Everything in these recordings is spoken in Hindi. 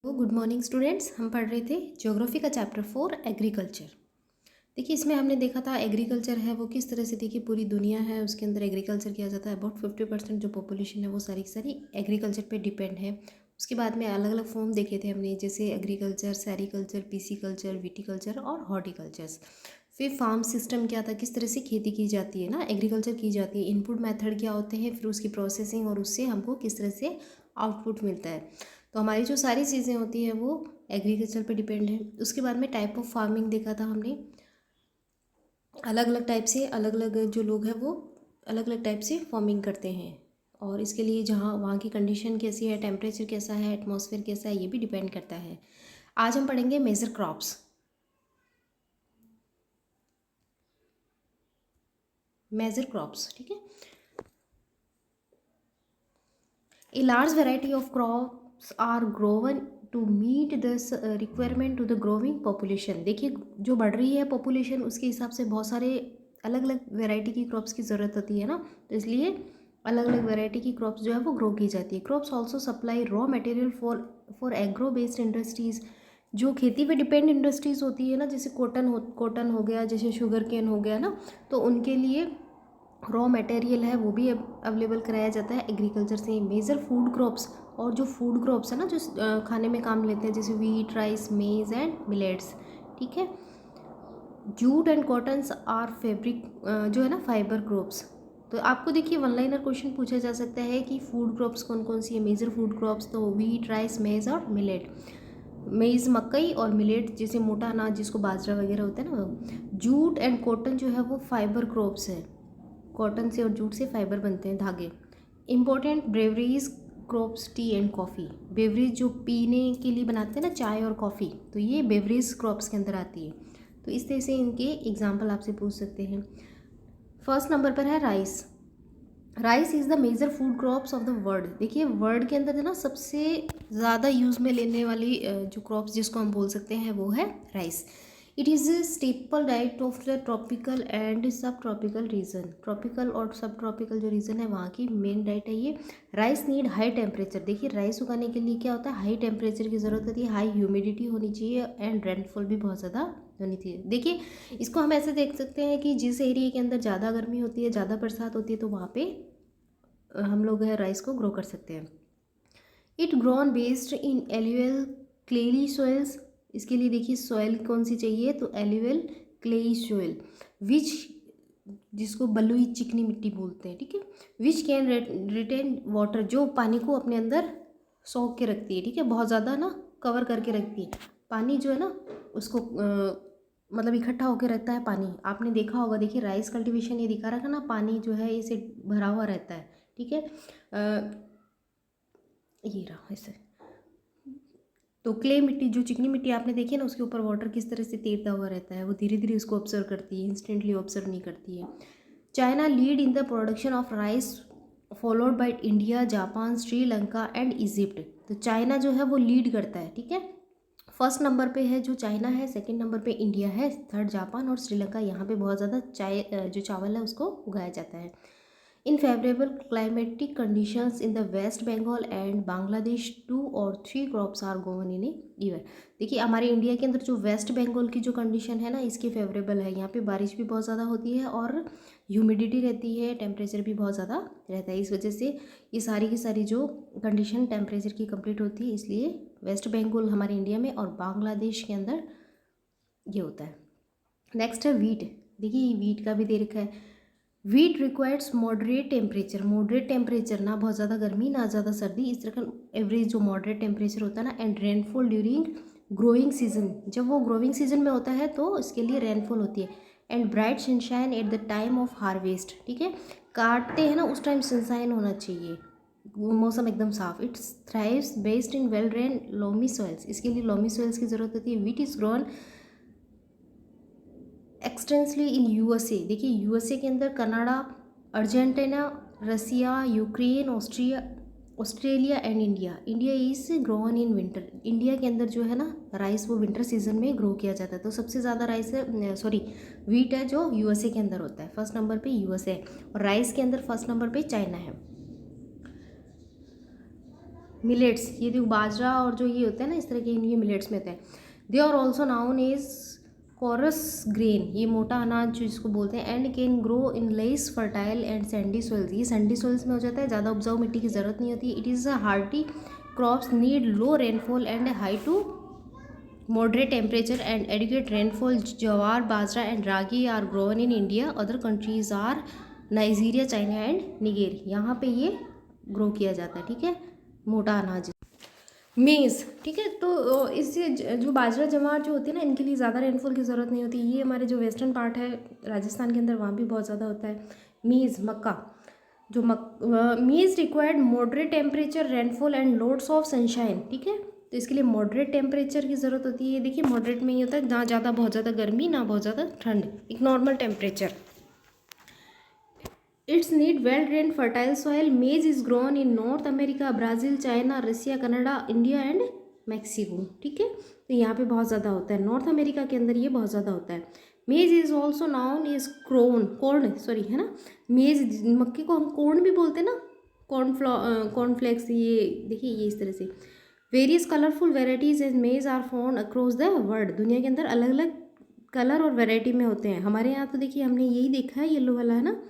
Good morning students. हम पढ़ रहे थे ज्योग्राफी का चैप्टर 4 एग्रीकल्चर। देखिए इसमें हमने देखा था एग्रीकल्चर है वो किस तरह से, देखिए पूरी दुनिया है उसके अंदर एग्रीकल्चर किया जाता है। अबाउट 50% जो पॉपुलेशन है वो सारी की सारी एग्रीकल्चर पे डिपेंड है। उसके बाद में अलग अलग फॉर्म देखे थे हमने, जैसे एग्रीकल्चर, सेरीकल्चर, पीसीकल्चर, विटीकल्चर और हॉर्टिकल्चर्स। फिर फार्म सिस्टम क्या था, किस तरह से खेती की जाती है ना, एग्रीकल्चर की जाती है। इनपुट मेथड क्या होते हैं, फिर उसकी प्रोसेसिंग और उससे हमको किस तरह से आउटपुट मिलता है। तो हमारी जो सारी चीज़ें होती हैं वो एग्रीकल्चर पे डिपेंड है। उसके बाद में टाइप ऑफ फार्मिंग देखा था हमने, अलग अलग टाइप से, अलग अलग जो लोग हैं वो अलग अलग टाइप से फार्मिंग करते हैं। और इसके लिए जहाँ वहाँ की कंडीशन कैसी है, टेम्परेचर कैसा है, एटमॉस्फेयर कैसा है, ये भी डिपेंड करता है। आज हम पढ़ेंगे मेजर क्रॉप्स। मेजर क्रॉप्स, ठीक है। A large variety of crops are grown to meet the requirement to the growing population। देखिए जो बढ़ रही है पॉपुलेशन उसके हिसाब से बहुत सारे अलग अलग वैरायटी की क्रॉप्स की ज़रूरत होती है ना, तो इसलिए अलग अलग वैरायटी की क्रॉप्स जो है वो ग्रो की जाती है। Crops also supply raw material for agro based industries. जो खेती पे डिपेंड इंडस्ट्रीज़ होती है ना, जैसे कॉटन हो गया, जैसे शुगर केन हो गया ना, तो उनके लिए रॉ मटेरियल है वो भी अवेलेबल कराया जाता है एग्रीकल्चर से। मेजर फूड क्रॉप्स, और जो फूड क्रॉप्स है ना जो खाने में काम लेते हैं, जैसे wheat, rice, maize and millets, ठीक है। Jute and cottons are fabric, जो है ना फाइबर क्रॉप्स। तो आपको देखिए वन लाइनर क्वेश्चन पूछा जा सकता है कि फूड क्रॉप्स कौन कौन सी है। मेजर फूड क्रॉप्स तो वीट, राइस, मेज और मिलेट। मेज़ मकई और मिलेट जैसे मोटा अनाज जिसको बाजरा वगैरह होता है ना वो। जूट एंड कॉटन जो है वो फाइबर क्रॉप्स है। कॉटन से और जूट से फाइबर बनते हैं, धागे। Important breweries crops T and coffee. Beverage जो पीने के लिए बनाते हैं ना, चाय और कॉफ़ी, तो ये बेवरेज क्रॉप्स के अंदर आती है। तो इस तरह से इनके एग्जाम्पल आपसे पूछ सकते हैं। फर्स्ट नंबर पर है rice. Rice is the major food crops of the world. देखिए वर्ल्ड के अंदर है ना सबसे ज़्यादा यूज़ में लेने वाली जो क्रॉप्स जिसको हम बोल सकते हैं वो है rice. It is a staple diet of the tropical and सब ट्रॉपिकल रीजन। ट्रॉपिकल और सब ट्रॉपिकल जो रीजन है वहाँ की मेन डाइट है ये। Rice need high temperature. देखिए राइस उगाने के लिए क्या होता है, हाई टेम्परेचर की ज़रूरत होती है, हाई ह्यूमिडिटी होनी चाहिए एंड रेनफॉल भी बहुत ज़्यादा होनी चाहिए। देखिए इसको हम ऐसे देख सकते हैं कि जिस एरिया के अंदर ज़्यादा गर्मी होती है, ज़्यादा बरसात होती है, तो वहाँ पे हम लोग है राइस को ग्रो कर सकते हैं। It grown based in alluvial clayey soils. इसके लिए देखिए सॉइल कौन सी चाहिए, तो एल्यूअल क्लेई सॉइल विच, जिसको बलुई चिकनी मिट्टी बोलते हैं, ठीक है। विच कैन रिटेन वाटर, जो पानी को अपने अंदर सोख के रखती है, ठीक है, बहुत ज़्यादा ना कवर करके रखती है पानी जो है ना उसको, मतलब इकट्ठा होकर रहता है पानी। आपने देखा होगा, देखिए राइस कल्टीवेशन ये दिखा रखा ना, पानी जो है इसे भरा हुआ रहता है, ठीक है। ये रहा ऐसे। तो क्ले मिट्टी, जो चिकनी मिट्टी आपने देखी है ना, उसके ऊपर वाटर किस तरह से तैरता हुआ रहता है, वो धीरे धीरे उसको ऑब्जर्व करती है, इंस्टेंटली ऑब्जर्व नहीं करती है। China lead in the production of rice followed by India, Japan, Sri Lanka and Egypt. तो चाइना जो है वो लीड करता है, ठीक है। फर्स्ट नंबर पे है जो चाइना है, सेकंड नंबर पे इंडिया है, थर्ड जापान और श्रीलंका। यहाँ पे बहुत ज़्यादा जो चावल है उसको उगाया जाता है। In favourable climatic conditions in the West Bengal and Bangladesh 2 और 3 crops are grown in a year. देखिए हमारे इंडिया के अंदर जो वेस्ट बंगाल की जो कंडीशन है ना, इसके फेवरेबल है। यहाँ पे बारिश भी बहुत ज़्यादा होती है और ह्यूमिडिटी रहती है, टेम्परेचर भी बहुत ज़्यादा रहता है। इस वजह से ये सारी की सारी जो कंडीशन टेम्परेचर की कंप्लीट होती है, इसलिए वेस्ट बंगाल हमारे इंडिया में और बांग्लादेश के अंदर ये होता है। नेक्स्ट है वीट। देखिए वीट का भी दे रखा है। Wheat requires moderate temperature. Moderate temperature, ना बहुत ज़्यादा गर्मी ना ज़्यादा सर्दी, इस तरह का एवरेज जो मॉडरेट टेम्परेचर होता है ना। And rainfall during growing season, जब वो ग्रोइंग सीजन में होता है तो इसके लिए रेनफॉल होती है। And bright sunshine at the time of harvest, ठीक है। काटते हैं ना उस टाइम सनशाइन होना चाहिए, वो मौसम एकदम साफ। It's thrives based in well drain loamy soils. इसके लिए लोमी सॉइल्स की ज़रूरत होती है। Wheat is grown extensively in USA. देखिए यूएसए के अंदर Canada, Argentina, Russia, Ukraine, Australia and India. India is grown in winter. India के अंदर जो है ना राइस वो विंटर सीजन में ग्रो किया जाता है। तो सबसे ज़्यादा राइस है, सॉरी वीट है जो यूएसए के अंदर होता है। फर्स्ट नंबर पे यूएसए है और राइस के अंदर फर्स्ट नंबर पे चाइना है। मिलेट्स, ये जो बाजरा और जो ये होते हैं ना इस तरह के, ये मिलेट्स में होते हैं। They are also known as coarse grain, ये मोटा अनाज जो इसको बोलते हैं। And can grow in less fertile and sandy soils, ये सैंडी सॉइल्स में हो जाता है, ज़्यादा उपजाऊ मिट्टी की ज़रूरत नहीं होती। It is a hardy crops, need low rainfall and high to moderate temperature and adequate rainfall. Jawar, bajra and ragi are grown in India. Other countries are Nigeria, China and Niger, यहाँ पे ये ग्रो किया जाता है। ठीक है, मोटा अनाज। मेज़, ठीक है, तो इससे जो बाजरा जवार जो होती है ना, इनके लिए ज़्यादा रेनफॉल की ज़रूरत नहीं होती। ये हमारे जो वेस्टर्न पार्ट है राजस्थान के अंदर, वहाँ भी बहुत ज़्यादा होता है। मेज़, मक्का, जो मेज़ required moderate temperature, rainfall and loads of sunshine. ठीक है, तो इसके लिए मॉडरेट टेम्परेचर की ज़रूरत होती है। देखिए मॉडरेट में ये होता है ना ज़्यादा बहुत ज़्यादा गर्मी, ना बहुत ज़्यादा ठंड, एक normal temperature. It's need well drain fertile soil. Maize is grown in North America, Brazil, China, Russia, Canada, India and Mexico. ठीक है, तो यहाँ पे बहुत ज़्यादा होता है, नॉर्थ अमेरिका के अंदर ये बहुत ज़्यादा होता है। मेज is also noun is corn, sorry, है ना। मेज, मक्के को हम कॉर्न भी बोलते हैं ना, कॉर्नफ्लेक्स, ये देखिए ये इस तरह से। Various colourful varieties and maize are found across the world, दुनिया के अंदर अलग अलग कलर और वेराइटी में होते हैं। हमारे यहाँ तो देखिए हमने यही देखा है, येलो वाला, है ना,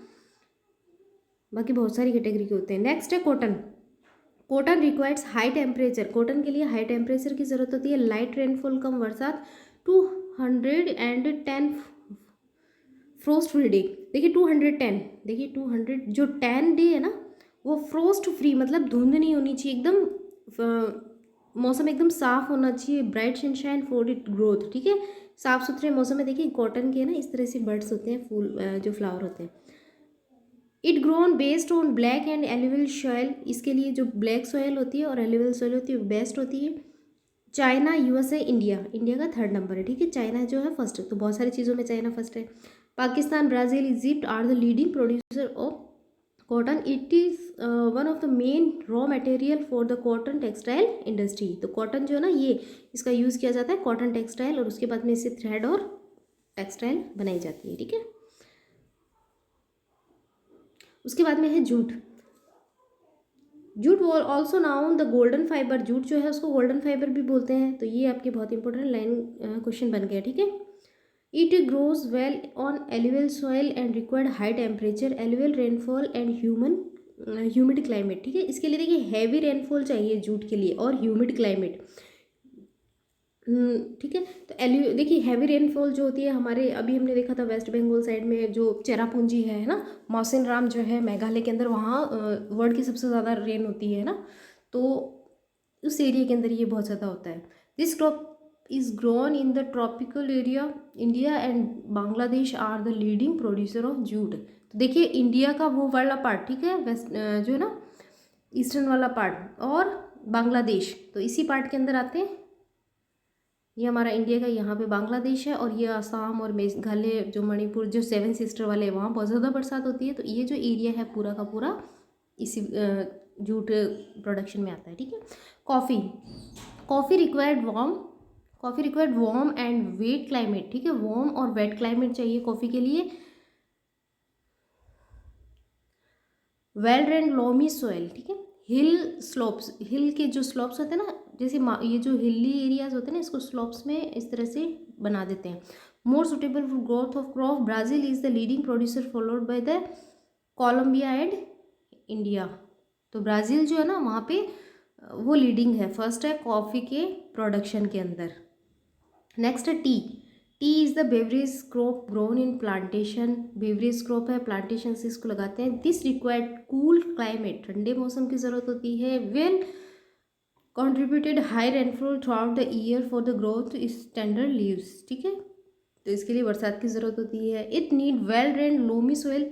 बाकी बहुत सारी कैटेगरी के होते हैं। नेक्स्ट है cotton. Cotton requires high temperature, cotton के लिए हाई टेम्परेचर की ज़रूरत होती है। लाइट रेनफॉल, कम बरसात, 210 फ्रोस्ट फ्री डे। देखिए 210, देखिए 200 जो 10 डे है ना, वो फ्रोस्ट फ्री, मतलब धुंध नहीं होनी चाहिए, एकदम मौसम एकदम साफ होना चाहिए। Bright sunshine for it growth. ठीक है, साफ सुथरे मौसम में देखिए कॉटन के ना इस तरह से बर्ड्स होते हैं, फूल जो फ्लावर होते हैं। It grown based on black and alluvial soil, इसके लिए जो ब्लैक सॉइल होती है और एल्यूवियल सॉइल होती है वो बेस्ट होती है। चाइना, यूएसए, इंडिया, इंडिया का 3rd नंबर है। ठीक है, चाइना जो है फर्स्ट है, तो बहुत सारी चीज़ों में चाइना फर्स्ट है। Pakistan, Brazil, Egypt are the leading producer of cotton. It is one of the main raw material for the cotton textile industry. तो कॉटन जो है ना, ये इसका यूज़ किया जाता है कॉटन टेक्सटाइल, और उसके बाद में इससे थ्रेड और टेक्सटाइल बनाई जाती है। ठीक है, उसके बाद में है jute. Jute also noun the golden fibre, jute जो है उसको गोल्डन फाइबर भी बोलते हैं। तो ये आपके बहुत इंपॉर्टेंट लाइन क्वेश्चन बन गया। ठीक है, it grows well on alluvial soil and required high temperature, alluvial rainfall and humid climate. ठीक है, इसके लिए देखिए हैवी रेनफॉल चाहिए जूट के लिए और ह्यूमिड क्लाइमेट। ठीक है, तो देखिए हैवी रेनफॉल जो होती है हमारे, अभी हमने देखा था वेस्ट बंगाल साइड में जो चेरापूंजी है ना, मौसिन राम जो है मेघालय के अंदर, वहाँ वर्ल्ड की सबसे ज़्यादा रेन होती है ना, तो उस एरिया के अंदर ये बहुत ज़्यादा होता है। This crop is grown in the tropical area. India and Bangladesh are the leading producer of jute. तो देखिए इंडिया का वो वाला पार्ट, ठीक है, वेस्ट जो है ना ईस्टर्न वाला पार्ट, और बांग्लादेश, तो इसी पार्ट के अंदर आते हैं। ये हमारा इंडिया का, यहाँ पे बांग्लादेश है, और ये असम और मेघालय, जो मणिपुर, जो 7 सिस्टर वाले हैं, वहाँ बहुत ज़्यादा बरसात होती है। तो ये जो एरिया है पूरा का पूरा इसी जूट प्रोडक्शन में आता है। ठीक है, coffee. Coffee required warm and wet climate. ठीक है, वार्म और वेट क्लाइमेट चाहिए कॉफ़ी के लिए। Well drained loamy soil. ठीक है, हिल स्लोप्स, हिल के जो स्लोप्स होते हैं ना, जैसे ये जो हिली एरियाज होते हैं ना, इसको स्लोप्स में इस तरह से बना देते हैं। More suitable for growth of crop. Brazil is the leading producer followed by the Colombia and India. तो ब्राज़ील जो है ना, वहाँ पे वो लीडिंग है, फर्स्ट है कॉफ़ी के प्रोडक्शन के अंदर। नेक्स्ट है T. T is the beverage crop grown in plantation. Beverage crop है, प्लांटेशन से इसको लगाते हैं। दिस रिक्वायर्ड कूल क्लाइमेट, ठंडे मौसम की ज़रूरत होती है। Well contributed high rainfall through out the year for the growth standard leaves. ठीक है, तो इसके लिए बरसात की ज़रूरत होती है। It need well drained loamy soil,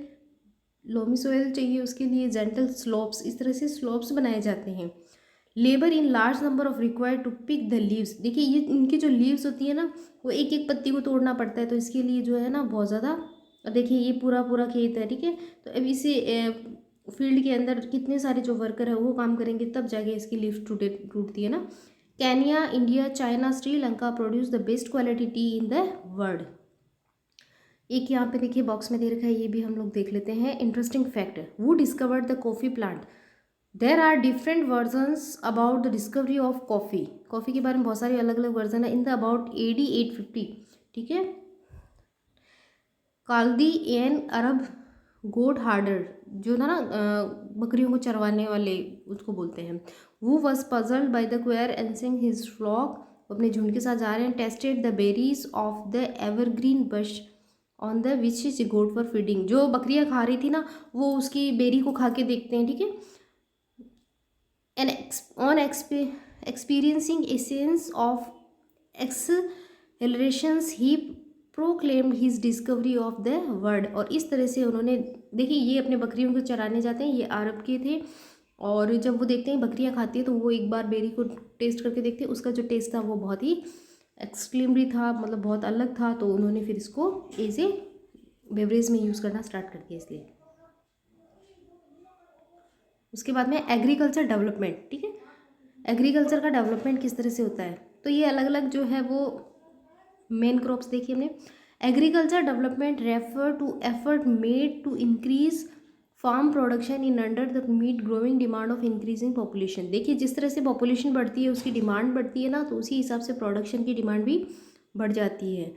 loamy soil चाहिए उसके लिए। जेंटल स्लोप्स, इस तरह से स्लोप्स बनाए जाते हैं। Labour in large number of required to pick the leaves. देखिए ये इनकी जो लीव्स होती है ना, वो एक एक पत्ती को तोड़ना पड़ता है, तो इसके लिए जो है ना बहुत ज़्यादा। अब देखिए ये पूरा पूरा खेत है, ठीक है, तो अब इसे फील्ड के अंदर कितने सारे जो वर्कर है वो काम करेंगे, तब जाके इसकी लीव्स टूटती है ना। Kenya, India, China, Sri Lanka produce the best quality T in the world. एक यहाँ पे देखिए बॉक्स में दे रखा है, ये भी हम लोग देख लेते हैं। इंटरेस्टिंग फैक्ट, वो discovered the coffee plant. There are different versions about the discovery of coffee. Coffee के बारे में बहुत सारे अलग अलग वर्जन है। इन द अबाउट AD 850, ठीक है, काल्दी एन अरब गोड हार्डर, जो था ना बकरियों को चरवाने वाले, उसको बोलते हैं, वो was puzzled by the queer एंसिंग हिज फ्लॉक, अपने झुंड के साथ जा रहे हैं, tested the berries of the evergreen bush on the which is good for feeding. जो बकरियां खा रही थी ना, वो उसकी बेरी को खा के देखते हैं, ठीक है। An on experiencing a sense of accelerations he proclaimed his discovery of the world। और इस तरह से उन्होंने, देखिए ये अपने बकरियों को चराने जाते हैं, ये अरब के थे, और जब वो देखते हैं बकरियां खाती है तो वो एक बार बेरी को टेस्ट करके देखते हैं, उसका जो टेस्ट था वो बहुत ही एक्सक्लेमरी था, मतलब बहुत अलग था, तो उन्होंने फिर इसको एज ए बेवरेज में यूज़ करना स्टार्ट कर दिया इसलिए। उसके बाद में एग्रीकल्चर डेवलपमेंट, ठीक है, एग्रीकल्चर का डेवलपमेंट किस तरह से होता है, तो ये अलग अलग जो है वो मेन क्रॉप्स देखिए हमने। Agriculture development refer to effort made to increase farm production in under the meet growing demand of increasing population. देखिए जिस तरह से पॉपुलेशन बढ़ती है उसकी डिमांड बढ़ती है ना, तो उसी हिसाब से प्रोडक्शन की डिमांड भी बढ़ जाती है।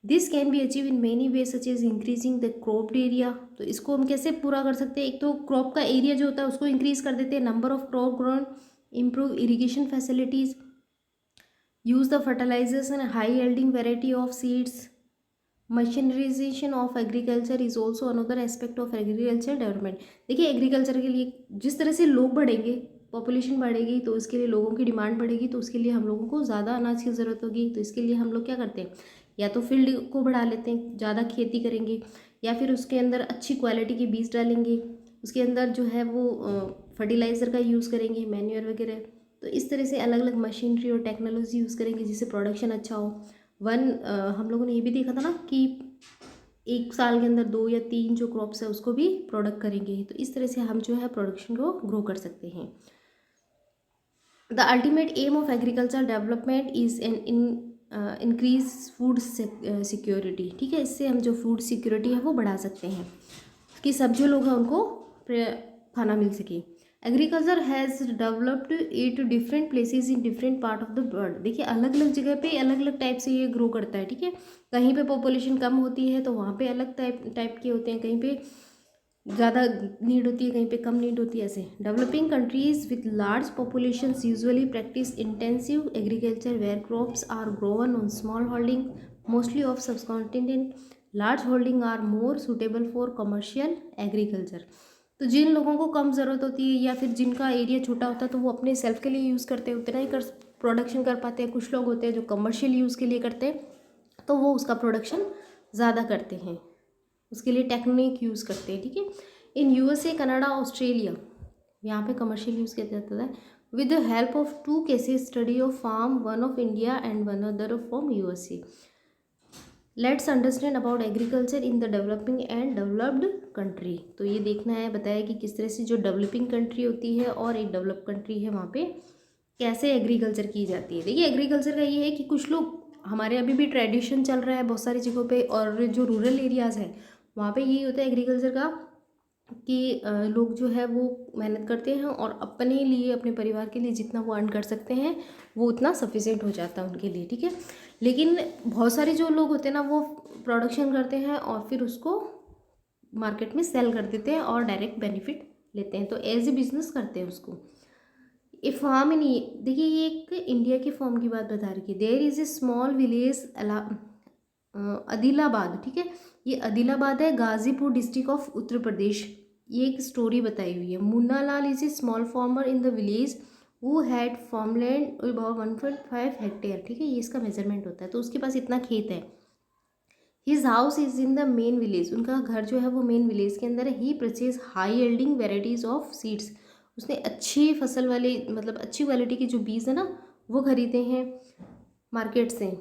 This can be achieve in many way such is increasing the cropped area. तो इसको हम कैसे पूरा कर सकते हैं, एक तो क्रॉप का एरिया जो होता है उसको इंक्रीज कर देते हैं, number of crop grown, improve irrigation facilities, use the fertilizers and high yielding variety of seeds। Mechanisation of agriculture is also another aspect of agriculture development. देखिए एग्रीकल्चर के लिए जिस तरह से लोग बढ़ेंगे, पॉपुलेशन बढ़ेगी, तो इसके लिए लोगों की डिमांड बढ़ेगी, तो उसके लिए हम लोगों को ज़्यादा अनाज की ज़रूरत होगी। तो इसके लिए हम लोग क्या करते हैं, या तो फील्ड को बढ़ा लेते हैं, ज़्यादा खेती करेंगे, या फिर उसके अंदर अच्छी क्वालिटी के बीज डालेंगे, उसके अंदर जो है वो फर्टिलाइज़र का यूज़ करेंगे, मैन्योर वगैरह। तो इस तरह से अलग अलग मशीनरी और टेक्नोलॉजी यूज़ करेंगे जिससे प्रोडक्शन अच्छा हो। हम लोगों ने ये भी देखा था ना कि एक साल के अंदर 2 या 3 जो क्रॉप्स है उसको भी प्रोडक्ट करेंगे, तो इस तरह से हम जो है प्रोडक्शन को ग्रो कर सकते हैं। The ultimate aim of agriculture development is an increase food security, ठीक है, इससे हम जो फूड सिक्योरिटी है वो बढ़ा सकते हैं कि सब जो लोग हैं उनको खाना मिल सके। Agriculture has developed it different places in different part of the world. देखिए अलग अलग जगह पे अलग अलग टाइप से ये ग्रो करता है, ठीक है। कहीं पे पॉपुलेशन कम होती है तो वहाँ पे अलग टाइप के होते हैं, कहीं पे ज़्यादा नीड होती है, कहीं पे कम नीड होती है, ऐसे। Developing countries with large populations usually practise intensive agriculture where crops are grown on small holding mostly of subcontinent. Large holding are more suitable for commercial agriculture. तो जिन लोगों को कम ज़रूरत होती है या फिर जिनका एरिया छोटा होता है तो वो अपने सेल्फ के लिए यूज़ करते हैं, उतना ही कर प्रोडक्शन कर पाते हैं। कुछ लोग होते हैं जो कमर्शियल यूज़ के लिए करते हैं, तो वो उसका प्रोडक्शन ज़्यादा करते हैं, उसके लिए टेक्निक यूज़ करते हैं, ठीक है। इन USA, कनाडा, ऑस्ट्रेलिया, यहाँ पे कमर्शियल यूज़ किया जाता है। With the help of 2 cases study of farm, one of India and one other from USA। Let's understand about agriculture in the developing and developed country. तो ये देखना है, बताया कि किस तरह से जो डेवलपिंग कंट्री होती है और एक डेवलप कंट्री है वहाँ पे कैसे एग्रीकल्चर की जाती है। देखिए एग्रीकल्चर का ये है कि कुछ लोग, हमारे अभी भी ट्रेडिशन चल रहा है बहुत सारी जगहों पे, और जो रूरल एरियाज़ हैं वहाँ पे यही होता है एग्रीकल्चर का कि लोग जो है वो मेहनत करते हैं और अपने लिए, अपने परिवार के लिए जितना वो अर्न कर सकते हैं वो उतना सफिशिएंट हो जाता है उनके लिए, ठीक है। लेकिन बहुत सारे जो लोग होते हैं ना वो प्रोडक्शन करते हैं और फिर उसको मार्केट में सेल कर देते हैं और डायरेक्ट बेनिफिट लेते हैं, तो एज ए बिजनेस करते हैं उसको। ए फार्म इन, देखिए ये एक इंडिया के फॉर्म की बात बता रही है। There is a small village Adilabad, ठीक है, ये आदिलाबाद है, गाजीपुर डिस्ट्रिक्ट ऑफ उत्तर प्रदेश। ये एक स्टोरी बताई हुई है। Munna Lal is a small farmer in the village who had farmland about 1.5 hectare, ठीक है, ये इसका मेजरमेंट होता है, तो उसके पास इतना खेत है। His house is in the main village, उनका घर जो है वो मेन विलेज के अंदर है। He purchase high yielding varieties of seeds, उसने अच्छी फसल वाले, मतलब अच्छी क्वालिटी के जो बीज है ना वो खरीदे हैं मार्केट से।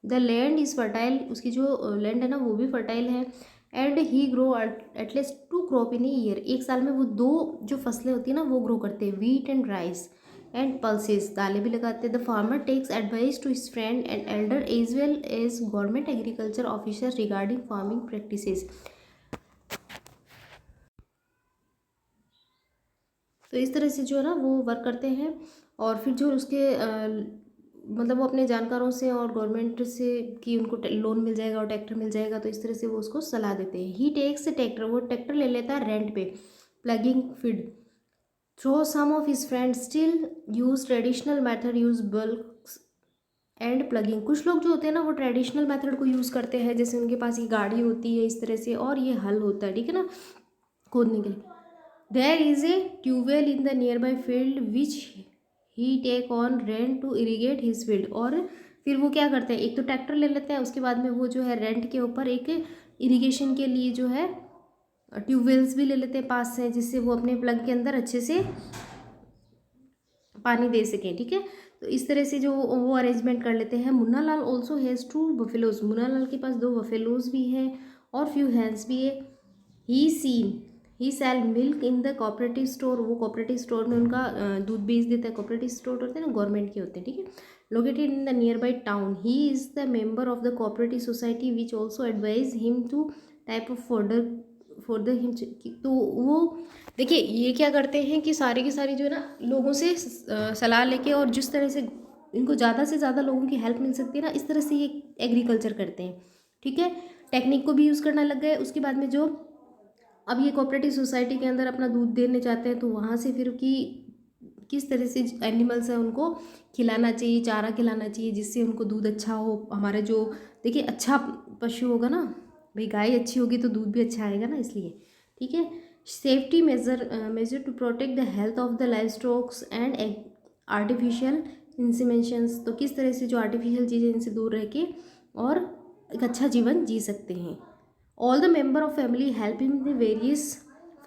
द लैंड इज़ फर्टाइल, उसकी जो लैंड है ना वो भी फर्टाइल है। And he grow at least 2 crop in year, एक साल में वो 2 जो फसलें होती है ना वो ग्रो करते हैं, wheat and rice and pulses, दालें भी लगाते हैं। The farmer takes advice to his friend and elder as well as government agriculture officer regarding farming practices. तो इस तरह से जो है ना वो वर्क करते हैं। और फिर जो उसके मतलब वो अपने जानकारों से और गवर्नमेंट से कि उनको लोन मिल जाएगा और ट्रैक्टर मिल जाएगा, तो इस तरह से वो उसको सलाह देते हैं। ही टेक्स ट्रैक्टर, वो ट्रैक्टर ले लेता है रेंट पे, ploughing feed through some of his friends still use traditional method, use bullock and ploughing. कुछ लोग जो होते हैं ना वो ट्रेडिशनल मेथड को यूज़ करते हैं, जैसे उनके पास ये गाड़ी होती है इस तरह से, और ये हल होता है, ठीक है ना, खोदने के लिए। There is a tubewell in the nearby field which he take on rent to irrigate his field. और फिर वो क्या करते हैं, एक तो ट्रैक्टर ले लेते हैं, उसके बाद में वो जो है रेंट के ऊपर एक इरिगेशन के लिए जो है ट्यूबवेल्स भी ले लेते हैं पास से, जिससे वो अपने प्लग के अंदर अच्छे से पानी दे सकें, ठीक है। तो इस तरह से जो वो अरेंजमेंट कर लेते हैं। Munna Lal also has 2 buffaloes, Munna Lal के पास 2 बफेलोज भी हैं और फ्यू हैंस भी है। He sell milk in the cooperative store, वो कोऑपरेटिव स्टोर में उनका दूध बेच देता है। कोऑपरेटिव स्टोर होते हैं ना, गवर्नमेंट के होते हैं, ठीक है। Located in the nearby town, he is the member of the cooperative society which also advise him to type of for the him. तो वो देखिए ये क्या करते हैं कि सारी की सारी जो है ना लोगों से सलाह लेके, और जिस तरह से इनको ज़्यादा से ज़्यादा लोगों की हेल्प मिल सकती है ना, इस तरह से ये एग्रीकल्चर करते हैं, ठीक है। टेक्निक को भी यूज़ करना लग गए। उसके बाद में जो अब ये कोऑपरेटिव सोसाइटी के अंदर अपना दूध देने चाहते हैं, तो वहाँ से फिर कि किस तरह से एनिमल्स हैं उनको खिलाना चाहिए, चारा खिलाना चाहिए, जिससे उनको दूध अच्छा हो। हमारे जो देखिए अच्छा पशु होगा ना, भाई गाय अच्छी होगी तो दूध भी अच्छा आएगा ना, इसलिए, ठीक है। Safety measure to protect the health of the livestocks and artificial inseminations. तो किस तरह से जो आर्टिफिशियल चीज़ें इनसे दूर रह के और एक अच्छा जीवन जी सकते हैं। All the member of family help in the various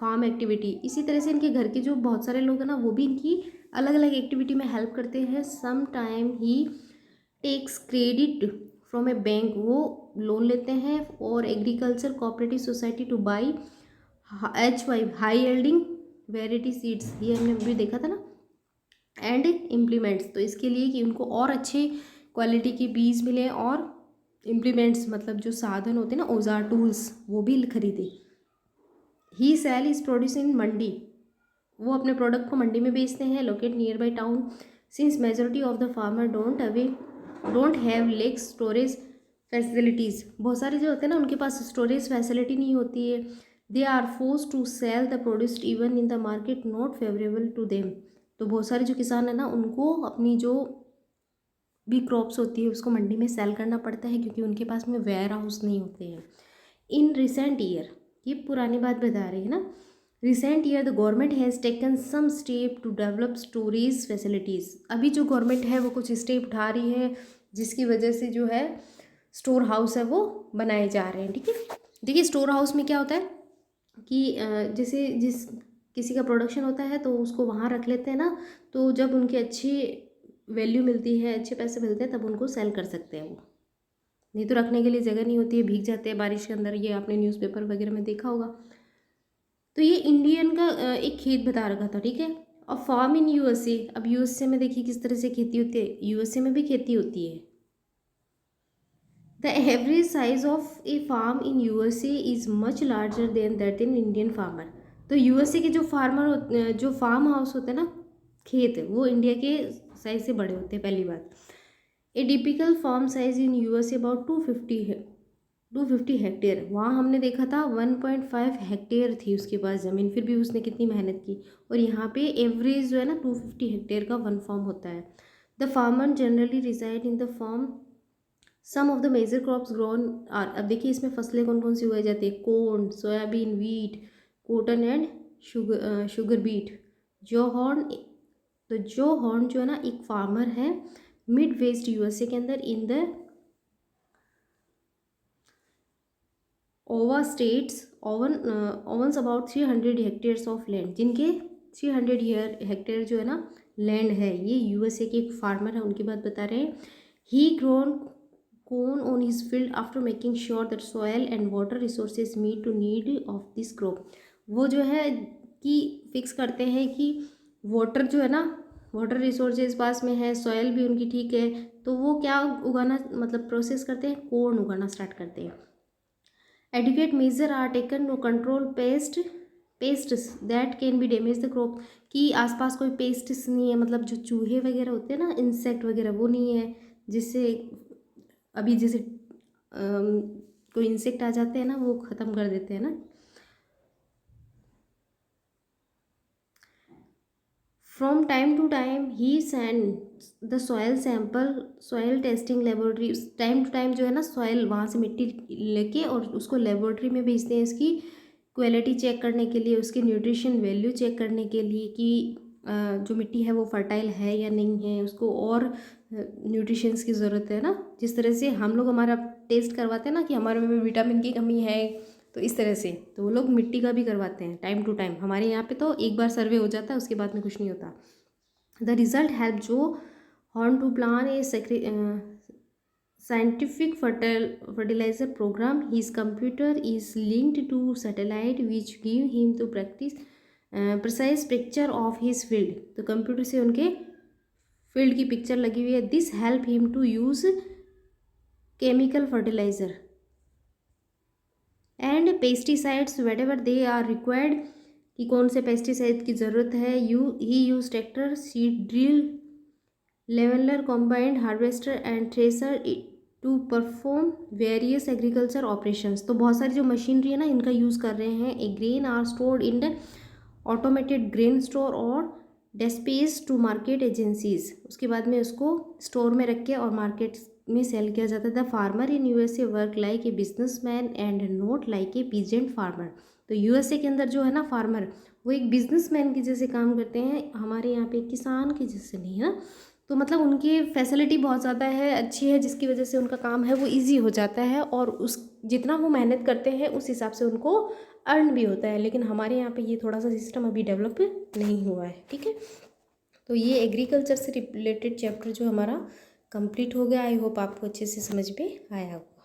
farm activity. इसी तरह से इनके घर के जो बहुत सारे लोग हैं ना, वो भी इनकी अलग अलग एक्टिविटी में हेल्प करते हैं। Some time he takes credit from a bank, वो लोन लेते हैं और agriculture cooperative society to buy H5 high yielding variety seeds, ये हमने भी देखा था ना, एंड इम्प्लीमेंट्स। तो इसके लिए कि उनको और अच्छे क्वालिटी के बीज मिले, और इम्प्लीमेंट्स मतलब जो साधन होते हैं ना, औजार टूल्स, वो भी खरीदे। ही सेल इज प्रोड्यूस इन मंडी, वो अपने प्रोडक्ट को मंडी में बेचते हैं। Locate near by town, since majority of the farmer don't have lake storage facilities. बहुत सारे जो होते हैं ना उनके पास स्टोरेज फैसिलिटी नहीं होती है। They are force to sell the produced even in the market not favourable to them. तो बहुत सारे जो किसान है ना, उनको अपनी जो भी क्रॉप्स होती है उसको मंडी में सेल करना पड़ता है, क्योंकि उनके पास में वेयर हाउस नहीं होते हैं। इन रिसेंट ईयर, ये पुरानी बात बता रही है ना, recent year the government has taken some step to develop storage facilities. अभी जो गवर्नमेंट है वो कुछ स्टेप उठा रही है, जिसकी वजह से जो है स्टोर हाउस है वो बनाए जा रहे हैं, ठीक है। देखिए स्टोर हाउस में क्या होता है कि जैसे जिस किसी का प्रोडक्शन होता है तो उसको वहाँ रख लेते हैं ना, तो जब उनकी अच्छी वैल्यू मिलती है, अच्छे पैसे मिलते हैं, तब उनको सेल कर सकते हैं वो। नहीं तो रखने के लिए जगह नहीं होती है, भीग जाते हैं बारिश के अंदर, ये आपने न्यूज़पेपर वगैरह में देखा होगा। तो ये इंडियन का एक खेत बता रखा था, ठीक है। और फार्म इन यूएसए, अब यूएसए में देखिए किस तरह से खेती होती है, यूएसए में भी खेती होती है। The average size of a farm in USA is much larger than that in Indian farmer. तो यूएसए के जो जो फार्म हाउस होते हैं ना, खेत, वो इंडिया के साइज से बड़े होते हैं, पहली बात। A typical farm size in USA about 250 hectare. वहाँ हमने देखा था 1.5 हेक्टेयर थी उसके पास ज़मीन, फिर भी उसने कितनी मेहनत की। और यहाँ पे एवरेज जो है ना 250 हेक्टेयर का वन फार्म होता है। The farmer generally reside in the farm. Some of the major crops grown are, अब देखिए इसमें फसलें कौन कौन सी उगाई जाती है, corn, soybean, wheat, cotton and sugar beet. जो हॉर्न, तो जो हॉर्न जो है ना एक फार्मर है मिड वेस्ट यूएसए के अंदर इन द ओवा states ओवन्स about 300 hectares of land, जिनके 300 हेक्टेयर जो है ना लैंड है, ये यूएसए के एक फार्मर है, उनकी बात बता रहे हैं। ही grown corn on his field after making sure that soil and water resources meet to need of this crop। वो जो है कि फिक्स करते हैं कि वाटर जो है ना, वाटर रिसोर्सेज पास में है, सॉयल भी उनकी ठीक है, तो वो क्या उगाना मतलब प्रोसेस करते हैं, कॉर्न उगाना स्टार्ट करते हैं। Adequate major are taken to control pests that can be damage the crop, कि आसपास कोई पेस्ट्स नहीं है, मतलब जो चूहे वगैरह होते हैं ना, इंसेक्ट वगैरह, वो नहीं है जिससे अभी जैसे कोई इंसेक्ट आ जाते हैं ना, वो ख़त्म कर देते हैं ना। From time to time he send the soil sample soil testing laboratory, time to time जो है ना सॉयल वहाँ से मिट्टी लेके और उसको लेबोरेटरी में भेजते हैं, इसकी क्वालिटी चेक करने के लिए, उसकी न्यूट्रिशन वैल्यू चेक करने के लिए कि जो मिट्टी है वो फर्टाइल है या नहीं है, उसको और न्यूट्रिशंस की ज़रूरत है ना। जिस तरह से हम लोग हमारा टेस्ट करवाते हैं ना कि हमारे में विटामिन की कमी है, तो इस तरह से तो वो लोग मिट्टी का भी करवाते हैं टाइम टू टाइम। हमारे यहाँ पे तो एक बार सर्वे हो जाता है, उसके बाद में कुछ नहीं होता। द रिजल्ट हेल्प जो horn to plan a scientific fertilizer program. His computer is linked to satellite which give him to practice precise picture of his field. तो कंप्यूटर से उनके फील्ड की पिक्चर लगी हुई है. This help him to use chemical fertiliser and pesticides whatever they are required, कि कौन से पेस्टिसाइड की ज़रूरत है. He use tractor, seed drill, leveller, combined harvester and thresher to perform various agriculture operations. तो बहुत सारी जो मशीनरी है ना, इनका यूज़ कर रहे हैं. A grain are stored in the automated grain store और डिस्पैच टू मार्केट एजेंसीज. उसके बाद में उसको स्टोर में रख के और मार्केट में सेल किया जाता है. The farmer in USA work like a businessman and not like a peasant farmer. तो यूएसए के अंदर जो है ना फार्मर, वो एक बिजनेसमैन की जैसे काम करते हैं, हमारे यहाँ पे किसान के जैसे नहीं है ना. तो मतलब उनकी फैसिलिटी बहुत ज़्यादा है, अच्छी है, जिसकी वजह से उनका काम है वो इजी हो जाता है और उस जितना वो मेहनत करते हैं उस हिसाब से उनको अर्न भी होता है. लेकिन हमारे यहाँ पे ये थोड़ा सा सिस्टम अभी डेवलप नहीं हुआ है. ठीक है, तो ये एग्रीकल्चर से रिलेटेड चैप्टर जो हमारा कंप्लीट हो गया. आई होप आपको अच्छे से समझ में आया होगा.